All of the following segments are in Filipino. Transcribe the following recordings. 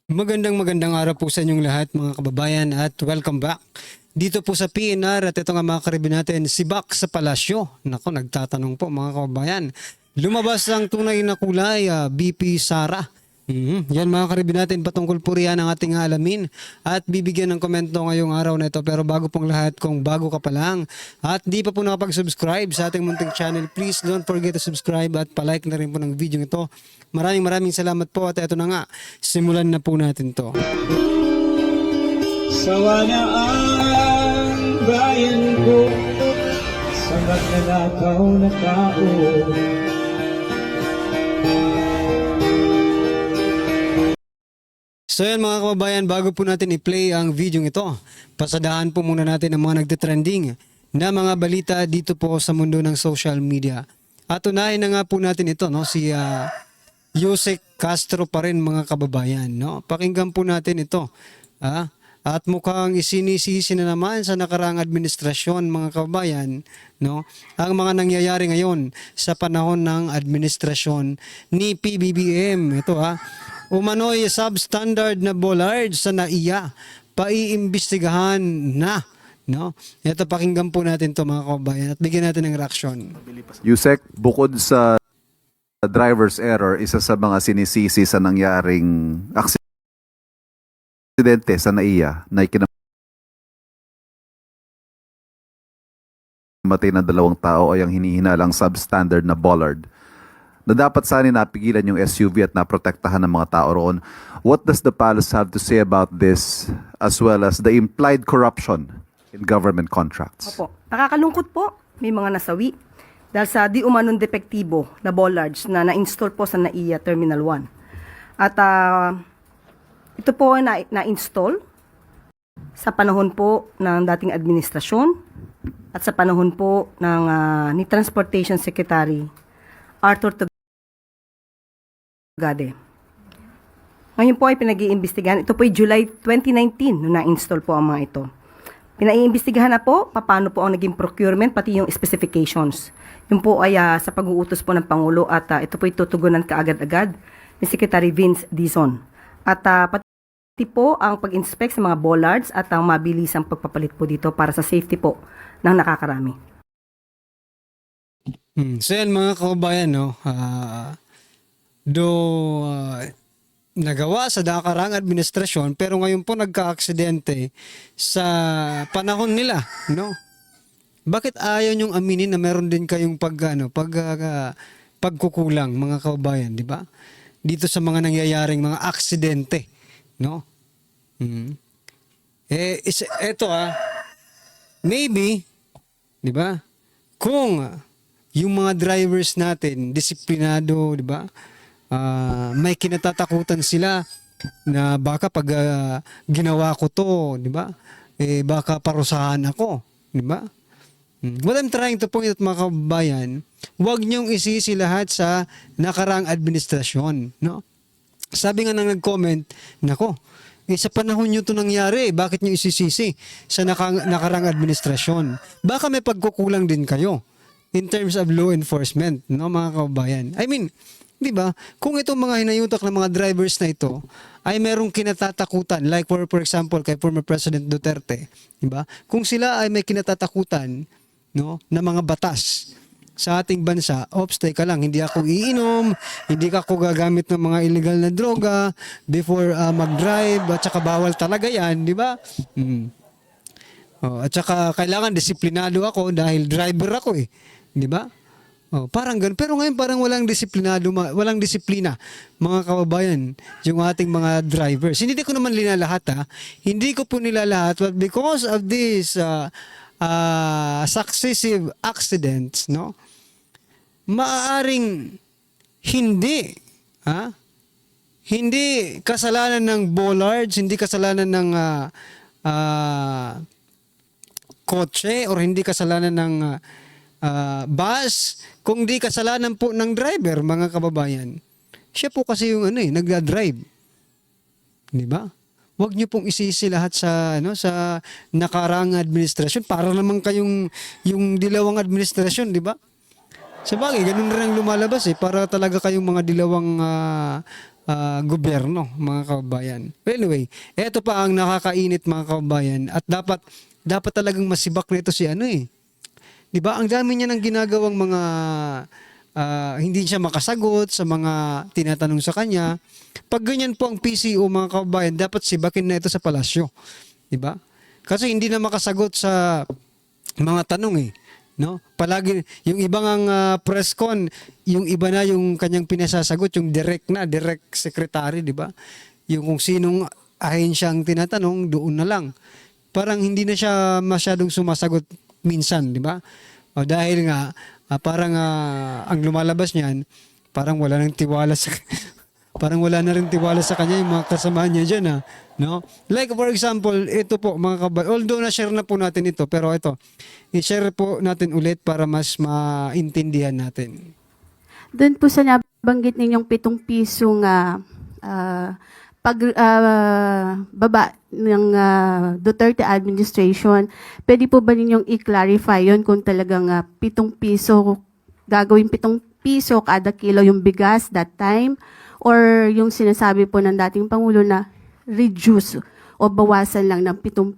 Magandang araw po sa inyong lahat mga kababayan at welcome back dito po sa PNR. At ito nga mga karibin natin, si Bak sa Palasyo. Nako, nagtatanong po mga kababayan, lumabas ang tunay na kulay, BP Sara. Yan mga karibin natin, patungkol po riyan ang ating alamin at bibigyan ng komento ngayong araw na ito. Pero bago pong lahat, kung bago ka pa lang at di pa po nakapag-subscribe sa ating munting channel, please don't forget to subscribe at palike na rin po ng video ito. Maraming salamat po at ito na nga, simulan na po natin to. Sawa na ang bayan ko sa magnanakaw na tao. So yan mga kababayan, bago po natin i-play ang video ito, pasadahan po muna natin ang mga nagtitrending na mga balita dito po sa mundo ng social media. At unahin na nga po natin ito, no, si Yusek Castro pa rin mga kababayan. No? Pakinggan po natin ito. At mukhang isinisisi na naman sa nakaraang administrasyon mga kababayan, no, ang mga nangyayari ngayon sa panahon ng administrasyon ni PBBM. Ito umano'y substandard na bollard sa NAIA, paiimbestigahan na. No? Ito, pakinggan po natin to mga kababayan at bigyan natin ng reaksyon. Yusek, bukod sa driver's error, isa sa mga sinisisi sa nangyaring aksidente sa NAIA na ikinamatay na 2 tao ay ang hinihinalang substandard na bollard na dapat sana napigilan yung SUV at naprotektahan ng mga tao roon. What does the palace have to say about this as well as the implied corruption in government contracts? Opo. Nakakalungkot po, may mga nasawi dahil sa di umanong depektibo na bollards na na-install po sa NAIA Terminal 1. At ito po ay na-install sa panahon po ng dating administrasyon at sa panahon po ng ni Transportation Secretary Arthur Tugade. Ngayon po ay pinag-iimbestigahan. Ito po ay July 2019 nung na-install po ang mga ito. Pinaiimbestigahan na po paano po ang naging procurement pati yung specifications. Yun po ay sa pag-uutos po ng Pangulo at ito po ay tutugunan kaagad-agad ni Secretary Vince Dizon. At pati po ang pag-inspect sa mga bollards at ang mabilisang pagpapalit po dito para sa safety po ng nakakarami. So yan mga kababayan, no, nagawa sa nakarang administrasyon pero ngayon po nagka-aksidente sa panahon nila, no? Bakit ayaw nyong aminin na meron din kayong pagkukulang mga kababayan, di ba? Dito sa mga nangyayaring mga aksidente, no? Eto maybe, di ba? Kung yung mga drivers natin disiplinado, di ba? May kinatatakutan sila na baka pag ginawa ko to, di ba? Baka parusahan ako, di ba? What I'm trying to point out mga kababayan, huwag niyong isisi lahat sa nakarang administrasyon, no? Sabi nga nang nag-comment, nako, sa panahon nyo ito nangyari, bakit nyo isisisi sa nakarang administrasyon? Baka may pagkukulang din kayo in terms of law enforcement, no mga kababayan? I mean, di ba? Kung itong mga hinayutak ng mga drivers na ito ay merong kinatatakutan, like for example kay former President Duterte, di ba? Kung sila ay may kinatatakutan, no, na mga batas sa ating bansa, teka lang, hindi ako iinom, hindi ako gagamit ng mga illegal na droga before mag-drive, at saka bawal talaga yan, di ba? At saka kailangan disiplinado ako dahil driver ako di ba? Parang ganun. Pero ngayon parang walang disiplina mga kababayan yung ating mga drivers. Hindi ko naman linalahat Hindi ko po nilalahat, but because of this successive accidents, no? Maaaring hindi kasalanan ng bollards, hindi kasalanan ng kotse or hindi kasalanan ng bus, kung di kasalanan po ng driver mga kababayan. Siya po kasi yung nagda-drive. Di ba? Huwag niyo pong isisi lahat sa sa nakaraang administrasyon para naman kayong yung dilawang administrasyon, di ba? Sa bagay, ganun rin ang lumalabas para talaga kayong mga dilawang gobyerno, mga kababayan. Anyway, eto pa ang nakakainit, mga kababayan, at dapat talagang masibak nito si ano 'Di ba? Ang dami niya ng ginagawang mga hindi siya makasagot sa mga tinatanong sa kanya. Pag ganyan po ang PCO, mga kababayan, dapat sibakin na ito sa palasyo. 'Di ba? Kasi hindi na makasagot sa mga tanong no? Palagi yung ibang ang press con, yung iba na yung kanyang pinasasagot, yung direct secretary, 'di ba? Yung kung sinong ahensya ang tinatanong, doon na lang. Parang hindi na siya masyadong sumasagot minsan, 'di ba? O dahil nga parang ang lumalabas niyan, parang wala nang tiwala sa parang wala na rin tiwala sa kanya yung mga kasama niya diyan, no? Like for example, ito po mga kababayan, although na-share na po natin ito, pero ito, i-share po natin ulit para mas maintindihan natin. Doon po sa nabanggit ninyong 7 pisong baba ng Duterte administration, pwede po ba ninyong i-clarify yon kung talagang 7 piso, gagawin 7 piso kada kilo yung bigas that time, or yung sinasabi po ng dating Pangulo na reduce o bawasan lang ng 7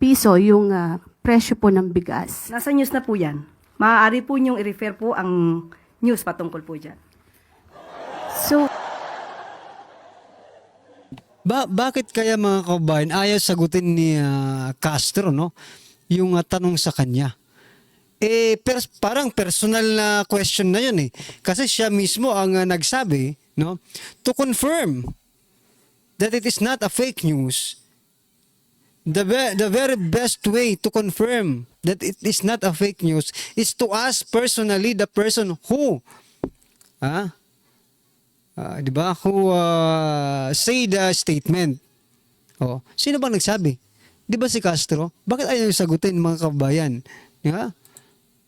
piso yung presyo po ng bigas? Nasa news na po yan. Maaari po niyong i-refer po ang news patungkol po dyan. So, Bakit kaya, mga kababayan, ayaw sagutin ni Castro, no? Yung tanong sa kanya. Parang personal na question na yun Kasi siya mismo ang nagsabi, no? To confirm that it is not a fake news, the very best way to confirm that it is not a fake news is to ask personally the person who, di ba? Who say the statement. Sino bang nagsabi? Di ba si Castro? Bakit ayaw yung sagutin, mga kababayan?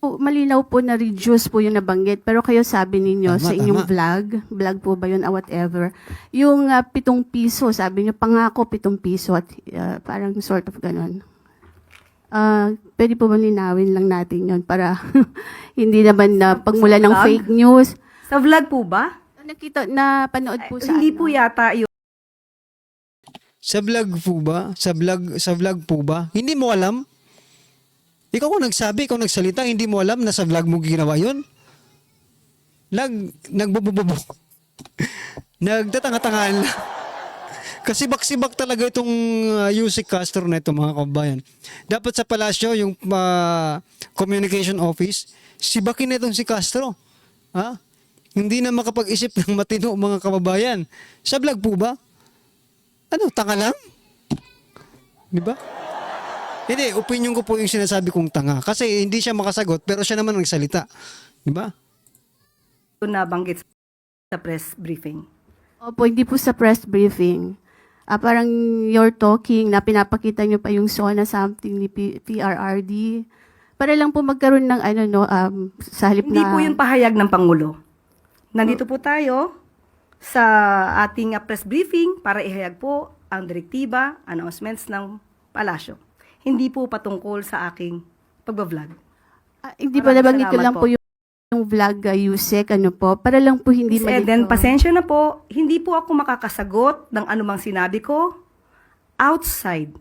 malinaw po na reduce po yung nabanggit, pero kayo sabi ninyo Tama, sa inyong tama. vlog po ba yun, whatever, yung 7 piso, sabi niyo, pangako 7 piso at parang sort of ganun. Pwede po ba linawin lang natin yun para hindi naman na pagmula ng vlog? fake news. Sa vlog po ba? Nakita, napanood po sa Hindi ano? po yata yun. Sa vlog po ba? Sa vlog po ba? Hindi mo alam? Ikaw kung nagsabi, ikaw nagsalita, hindi mo alam na sa vlog mo ginawa yun? Nagbubububu. Nagtatanga-tangaan lang. Kasi sibak talaga itong Yusek Castro na ito, mga kababayan. Dapat sa palasyo, yung communication office, sibakin na itong si Castro. Hindi na makapag-isip ng matino, mga kababayan. Sa vlog po ba? Ano, tanga lang? Di ba? Hindi, opinion ko po yung sinasabi kong tanga. Kasi hindi siya makasagot, pero siya naman nagsalita. Di ba? Nabanggit sa press briefing. Opo, hindi po sa press briefing. Parang you're talking na pinapakita nyo pa yung SONA something ni PRRD. Para lang po magkaroon ng sa halip Hindi na... po yun pahayag ng Pangulo. Nandito po tayo sa ating press briefing para ihayag po ang direktiba, announcements ng palasyo. Hindi po patungkol sa aking pagbablog. hindi pa Maraming nabanggit ko salamat lang po yung vlog, Yusek, para lang po hindi Miss Eden, malito. pasensya na po, hindi po ako makakasagot ng anumang sinabi ko outside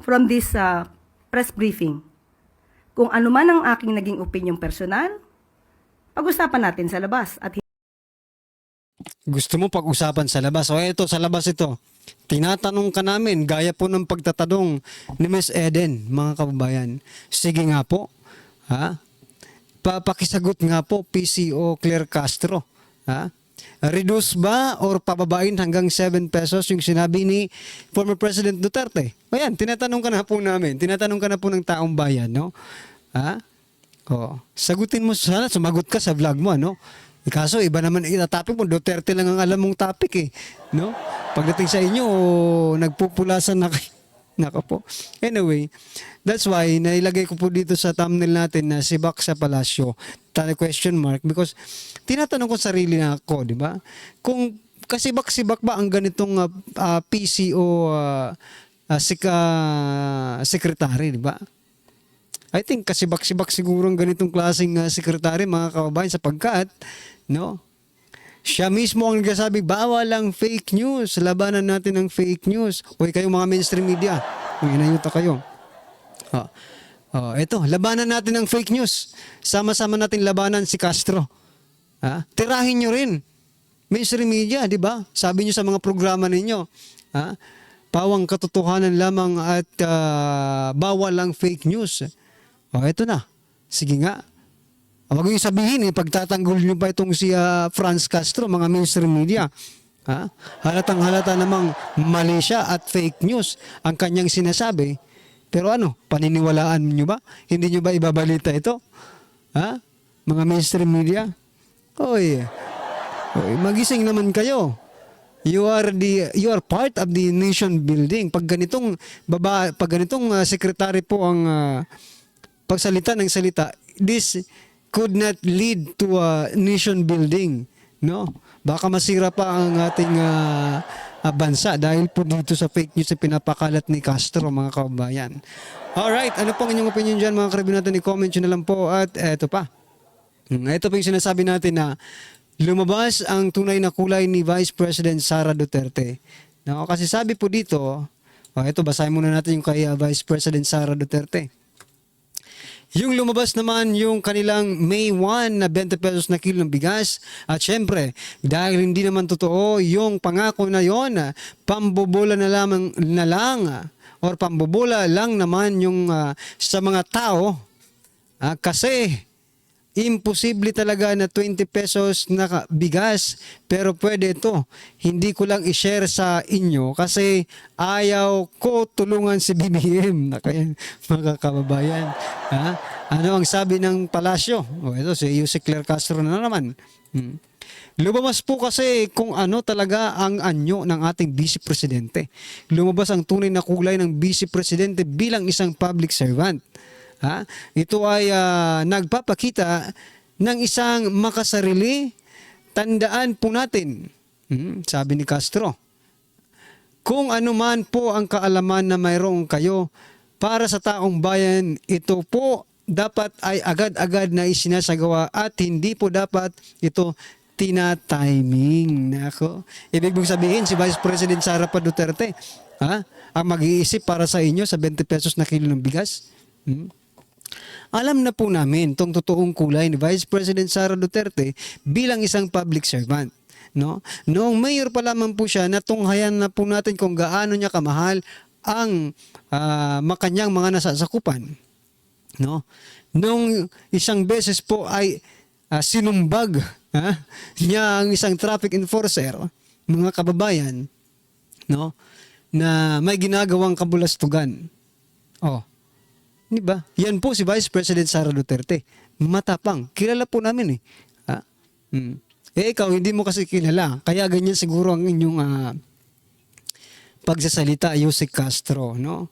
from this press briefing. Kung ano man ang aking naging opinion personal, pag-usapan natin sa labas. At Gusto mo pag-usapan sa labas. O ito, sa labas ito. Tinatanong ka namin, gaya po ng pagtatanong ni Miss Eden, mga kababayan. Sige nga po. Papakisagot nga po, PCO Claire Castro. Reduce ba or pababain hanggang 7 pesos yung sinabi ni former President Duterte? O yan, tinatanong ka na po namin. Tinatanong ka na po ng taong bayan, no? Sagutin mo sana, sumagot ka sa vlog mo, no? Kaso iba naman topic mo, Duterte lang ang alam mong topic no? Pagdating sa inyo, nagpupulasan na kayo. Naka po. Anyway, that's why nailagay ko po dito sa thumbnail natin na sibak sa palasyo. Question mark because tinatanong ko sarili na ako, di ba? Kung kasibak-sibak ba ang ganitong PCO secretary, di ba? I think kasibak-sibak siguro ang ganitong klaseng sekretary, mga kababayan, sapagkat, no? Siya mismo ang nagsasabi, bawal ang fake news, labanan natin ang fake news. Hoy kayo mga mainstream media, kung inayuta kayo. Ito, labanan natin ang fake news. Sama-sama natin labanan si Castro. Tirahin nyo rin. Mainstream media, di ba? Sabi nyo sa mga programa ninyo, pawang katotohanan lamang at bawal ang fake news. Ito na. Sige nga. Huwag yung sabihin, pagtatanggol nyo pa itong si Franz Castro, mga mainstream media. Halatang halata namang mali siya at fake news ang kanyang sinasabi. Pero ano, paniniwalaan nyo ba? Hindi nyo ba ibabalita ito? Mga mainstream media? Oy, magising naman kayo. You are part of the nation building. Pag ganitong secretary po ang pagsalita ng salita, this could not lead to a nation building, no? Baka masira pa ang ating bansa dahil po dito sa fake news na pinapakalat ni Castro, mga kababayan. Alright, ano pong inyong opinion dyan, mga kaibigan natin? I-comment nyo na lang po. At eto pa. Ito po yung sinasabi natin na lumabas ang tunay na kulay ni Vice President Sara Duterte. No, kasi sabi po dito, ito basahin muna natin yung kay Vice President Sara Duterte. Yung lumabas naman yung kanilang May 1 na 20 pesos na kilo ng bigas. At syempre, dahil hindi naman totoo yung pangako na yon, pambobola na lang or pambobola lang naman yung sa mga tao. Kasi imposible talaga na 20 pesos na bigas, pero pwede ito. Hindi ko lang i-share sa inyo kasi ayaw ko tulungan si BBM. Kaya mga kababayan, ano ang sabi ng palasyo? Ito si Yusek Claire Castro na naman. Lumabas po kasi kung ano talaga ang anyo ng ating Vice Presidente. Lumabas ang tunay na kulay ng Vice Presidente bilang isang public servant. Ito ay nagpapakita ng isang makasarili. Tandaan po natin, sabi ni Castro, kung ano man po ang kaalaman na mayroong kayo para sa taong bayan, ito po dapat ay agad-agad na isinasagawa at hindi po dapat ito tina-timing. Nako. Ibig mong sabihin si Vice President Sara Duterte, ang mag-iisip para sa inyo sa 20 pesos na kilo ng bigas? Alam na po namin itong totoong kulay ni Vice President Sara Duterte bilang isang public servant. No? Noong mayor pa lamang po siya, natunghayan na po natin kung gaano niya kamahal ang makanyang mga nasasakupan. No? Noong isang beses po ay sinumbag niya ang isang traffic enforcer, mga kababayan, no? Na may ginagawang kabulastugan. Di ba? Yan po si Vice President Sara Duterte. Matapang. Kilala po namin eh. Ikaw, hindi mo kasi kilala. Kaya ganyan siguro ang inyong pagsasalita, Yusek Castro, no?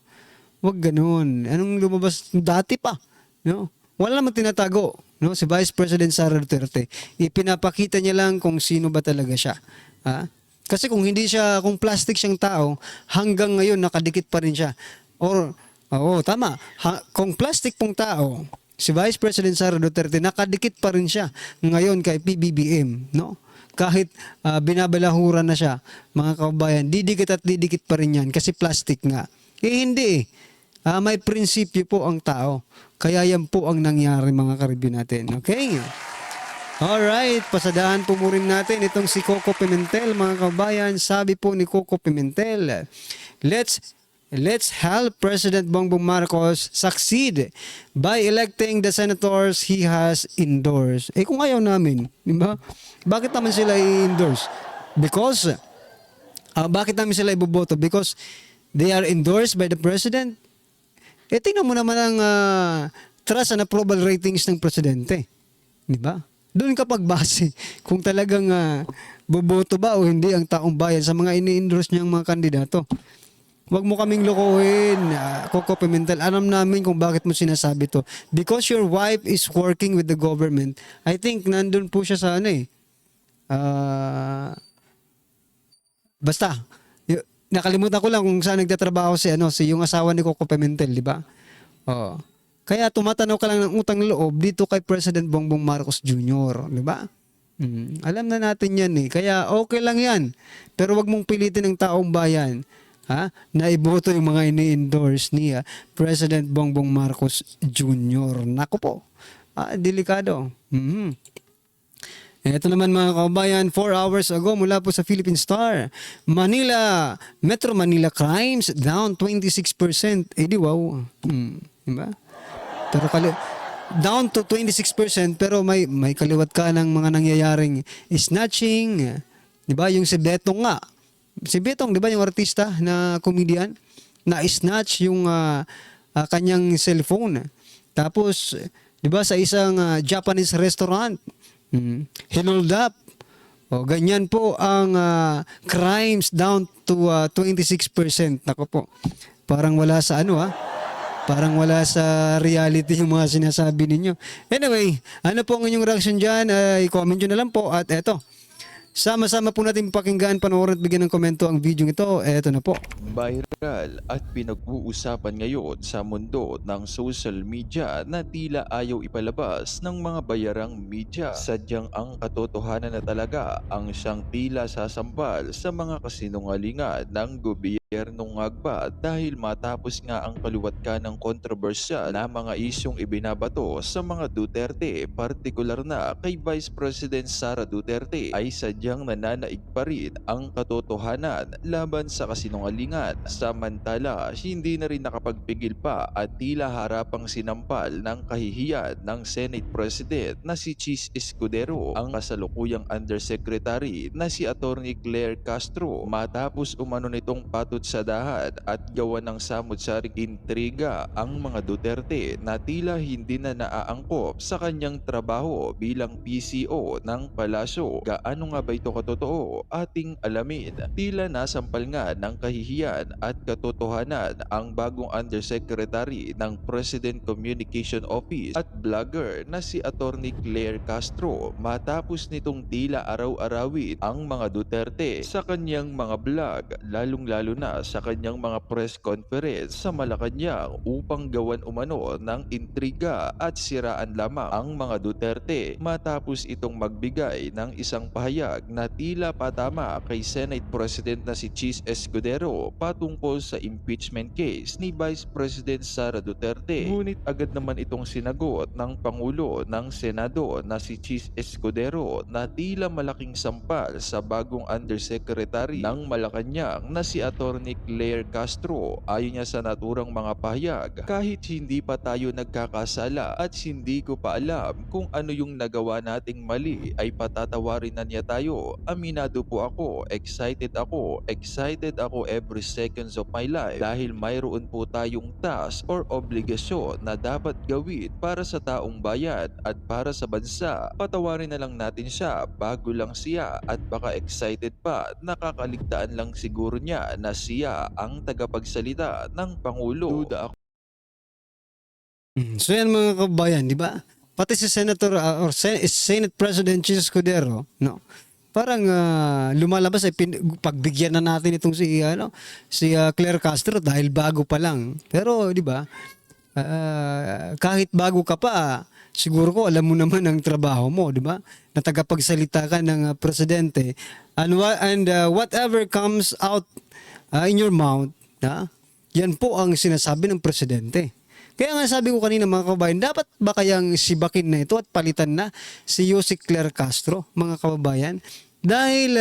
Huwag ganun. Anong lumabas? Dati pa, no? Wala namang tinatago, no? Si Vice President Sara Duterte. Ipinapakita niya lang kung sino ba talaga siya. Kasi kung plastic siyang tao, hanggang ngayon nakadikit pa rin siya. Tama. Kung plastic pong tao, si Vice President Sara Duterte, nakadikit pa rin siya ngayon kay PBBM, no? Kahit binabalahura na siya, mga kababayan, didikit pa rin yan kasi plastic nga. Hindi. May prinsipyo po ang tao. Kaya yan po ang nangyari, mga karibyo natin. Okay? Alright, pasadahan po mo rin natin itong si Coco Pimentel, mga kababayan. Sabi po ni Coco Pimentel, Let's help President Bongbong Marcos succeed by electing the senators he has endorsed. Kung ayaw namin, di ba? Bakit naman sila i-endorse? Because, bakit namin sila iboboto? Because they are endorsed by the President. Tingnan mo naman ang trust and approval ratings ng Presidente. Di ba? Doon ka pagbase kung talagang boboto ba o hindi ang taong bayan sa mga ini-endorse niyang mga kandidato. Huwag mo kaming lokohin, Coco Pimentel. Alam namin kung bakit mo sinasabi to. Because your wife is working with the government. I think nandun po siya sa basta. Nakalimutan ko lang kung saan nagtatrabaho si yung asawa ni Coco Pimentel, di ba? Kaya tumatanaw ka lang ng utang na loob dito kay President Bongbong Marcos Jr., di ba? Alam na natin yan eh. Kaya okay lang yan. Pero wag mong pilitin ng taong bayan na iboto yung mga ini-endorse ni President Bongbong Marcos Jr. Nako po. Delikado. Ito naman mga kabayan, 4 hours ago mula po sa Philippine Star, Metro Manila crimes down 26%. Di wow. Diba? Pero down to 26% pero may kaliwat ka ng mga nangyayaring snatching. Di ba? Yung si Betong nga. Si Betong, di ba yung artista na comedian? Na snatch yung kanyang cellphone. Tapos, di ba sa isang Japanese restaurant, hinold up. O, ganyan po ang crimes down to 26%. Nako po. Parang wala sa parang wala sa reality yung mga sinasabi ninyo. Anyway, ano po ang inyong reaction dyan? I-comment nyo na lang po. At eto, sama-sama po natin pakinggan, panoorin at bigyan ng komento ang video ito. Eto na po. Viral at pinag-uusapan ngayon sa mundo ng social media na tila ayaw ipalabas ng mga bayarang media. Sadyang ang katotohanan na talaga ang siyang tila sasampal sa mga kasinungalingan ng gobyernong Agbat dahil matapos nga ang kaluwat ng kontrobersyal na mga isyong ibinabato sa mga Duterte, partikular na kay Vice President Sara Duterte, ay sadyang nananaig pa rin ang katotohanan laban sa kasinungalingan. Samantala, hindi na rin nakapagpigil pa at tila harapang sinampal ng kahihiyan ng Senate President na si Chis Escudero ang kasalukuyang Undersecretary na si Attorney Claire Castro matapos umano nitong sadahan at gawa ng samut-saring intriga ang mga Duterte na tila hindi na naaangkop sa kanyang trabaho bilang PCO ng palasyo. Gaano nga ba ito katotoo? Ating alamin. Tila nasampal nga ng kahihiyan at katotohanan ang bagong Undersecretary ng President Communication Office at vlogger na si Attorney Claire Castro matapos nitong tila araw-arawin ang mga Duterte sa kanyang mga vlog, lalong-lalo na sa kanyang mga press conference sa Malacanang upang gawan umano ng intriga at siraan lamang ang mga Duterte matapos itong magbigay ng isang pahayag na tila patama kay Senate President na si Chis Escudero patungkol sa impeachment case ni Vice President Sara Duterte. Ngunit agad naman itong sinagot ng Pangulo ng Senado na si Chis Escudero na tila malaking sampal sa bagong Undersecretary ng Malacanang na si Attorney Claire Castro. Ayon niya sa naturang mga pahayag, kahit hindi pa tayo nagkakasala at hindi ko pa alam kung ano yung nagawa nating mali ay patatawarin na niya tayo. Aminado po ako, excited ako every seconds of my life dahil mayroon po tayong task or obligasyon na dapat gawin para sa taong bayan at para sa bansa. Patawarin na lang natin siya bago lang siya at baka excited pa, nakakaligtaan lang siguro niya na siya ang tagapagsalita ng Pangulo. Duda ako. So yan mga kabayan, di ba? Pati si Senator or Senate President Chis Escudero, no? Parang lumalabas ay pagbigyan na natin itong si Claire Castro dahil bago pa lang. Pero di ba? Kahit bago ka pa, siguro ko alam mo naman ang trabaho mo, di ba? Na tagapagsalita ka ng presidente. And whatever comes out in your mouth, yan po ang sinasabi ng presidente. Kaya nga sabi ko kanina mga kababayan, dapat ba kayang sibakin na ito at palitan na si Yusek Claire Castro, mga kababayan? Dahil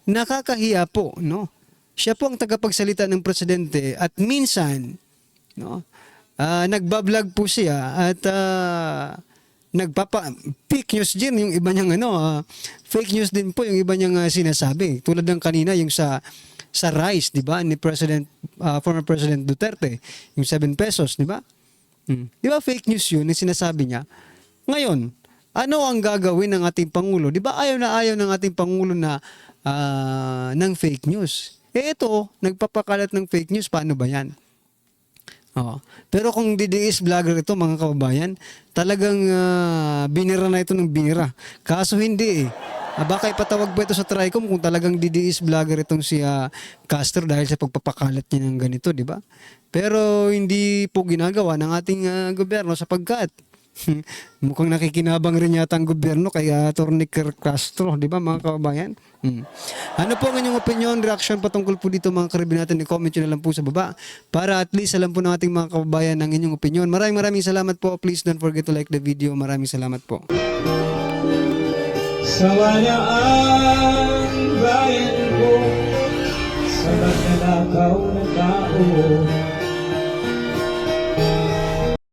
nakakahiya po, no? Siya po ang tagapagsalita ng presidente at minsan, no? Nagbablog po siya at fake news din yung iba niyang fake news din po yung iba niyang sinasabi. Tulad ng kanina yung sa rice, di ba? Ni former President Duterte, yung 7 pesos, di ba? Di ba fake news yun, yung sinasabi niya? Ngayon, ano ang gagawin ng ating Pangulo? Di ba ayaw ng ating Pangulo na ng fake news? Ito, nagpapakalat ng fake news, paano ba yan? Pero kung DDS vlogger ito mga kababayan, talagang binira na ito ng binira. Kaso hindi eh. Baka ipatawag ba ito sa TRICOM kung talagang DDS vlogger itong si Castro dahil sa pagpapakalat niya ng ganito, di ba? Pero hindi po ginagawa ng ating gobyerno sapagkat mukhang nakikinabang rin yata ang gobyerno kay Atty. Castro, di ba mga kababayan? Ano po ang inyong opinion, reaction patungkol po dito mga karibin natin? I-comment nyo na lang po sa baba para at least alam po ng ating mga kababayan ang inyong opinion. Maraming salamat po. Please don't forget to like the video. Maraming salamat po. Sawa na ang bayan ko sa magnanakaw na tao.